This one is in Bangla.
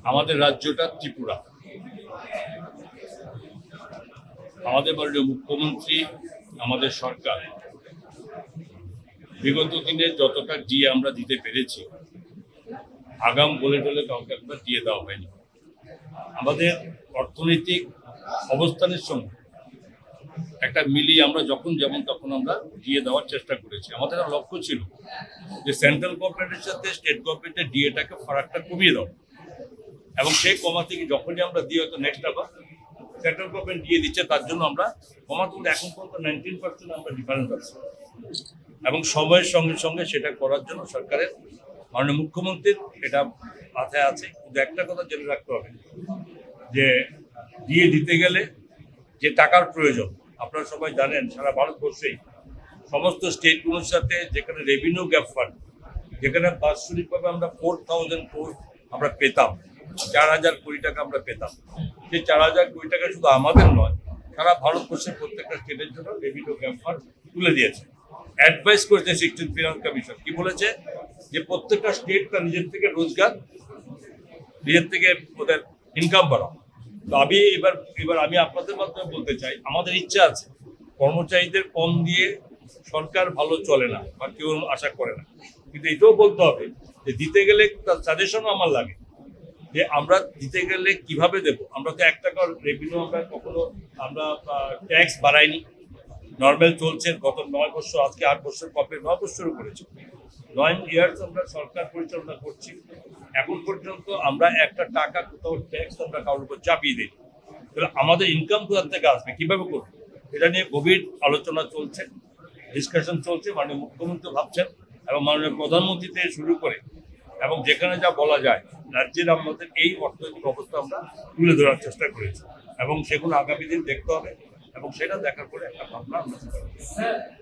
আমাদের রাজ্যটা ত্রিপুরা। আমাদের মাননীয় মুখ্যমন্ত্রী, আমাদের সরকার বিগত দিনে যতটা ডিএ আমরা দিতে পেরেছি, আগাম বলে টলে কাউকে একবার দিয়ে দেওয়া হয়নি। আমাদের অর্থনৈতিক অবস্থানের সঙ্গে একটা মিলিয়ে আমরা যখন যেমন তখন আমরা দিয়ে দেওয়ার চেষ্টা করেছি। আমাদের লক্ষ্য ছিল যে সেন্ট্রাল গভর্নমেন্টের সাথে স্টেট গভর্নমেন্টের ডিএটাকে ফারাকটা কমিয়ে দেওয়া, এবং সেই কমাতে গিয়ে যখনই আমরা দিয়ে হয়তো নেক্সট আবার সেন্ট্রাল গভর্নমেন্ট দিয়ে দিচ্ছে, তার জন্য আমরা কমাতে এখন পর্যন্ত 19% আমরা ডিফারেন্স আছে, এবং সময়ের সঙ্গে সঙ্গে সেটা করার জন্য সরকারের মাননীয় মুখ্যমন্ত্রীর এটা মাথায় আছে। কিন্তু একটা কথা জেনে রাখতে হবে যে দিয়ে দিতে গেলে যে টাকার প্রয়োজন, আপনারা সবাই জানেন সারা ভারতবর্ষেই সমস্ত স্টেটগুলোর সাথে যেখানে রেভিনিউ গ্যাপ ফান্ড, যেখানে বাৎসরিকভাবে আমরা 4,000 crore আমরা পেতাম, 4,000 কোটি টাকা আমরা পেতাম। সেই 4,000 কোটি টাকা শুধু আমাদের নয়, সারা ভারতবর্ষের প্রত্যেকটা স্টেটের জন্য রেভিনিউ গ্যাপ ফান্ড তুলে দিয়েছে। অ্যাডভাইস করেছে 16th ফিনান্স কমিশন। কি বলেছে? যে প্রত্যেকটা স্টেট তার নিজের থেকে রোজগার, নিজের থেকে ওদের ইনকাম বাড়াও। তো আমি এবার আমি আপনাদের মাধ্যমে বলতে চাই, আমাদের ইচ্ছা আছে কর্মচারীদের কম দিয়ে সরকার ভালো চলে না বা কেউ আশা করে না, কিন্তু এটাও বলতে হবে যে দিতে গেলে তার সাজেশনও আমার লাগে যে আমরা দিতে গেলে কিভাবে দেব। আমরা তো 1 টাকা রেভিনিউ আমরা কখনো আমরা ট্যাক্স বাড়াইনি, নর্মাল চলছে। গত 9 বছর, আজকে 8 বছর কমে 9 বছরও করেছি, 9 ইয়ার্স আমরা সরকার পরিচালনা করছি। এখন পর্যন্ত আমরা একটা টাকা কোথাও ট্যাক্স আমরা কারোর উপর চাপিয়ে দিই। তাহলে আমাদের ইনকাম কোথা থেকে আসবে, কিভাবে করবো, এটা নিয়ে গভীর আলোচনা চলছে, ডিসকাশন চলছে। মাননীয় মুখ্যমন্ত্রী ভাবছেন এবং মাননীয় প্রধানমন্ত্রী থেকে শুরু করে এবং যেখানে যা বলা যায় রাজ্যের আমাদের এই অর্থনৈতিক অবস্থা আমরা তুলে ধরার চেষ্টা করেছি, এবং সেগুলো আগামী দিন দেখতে হবে, এবং সেটা দেখার পরে একটা ভাবনা আমরা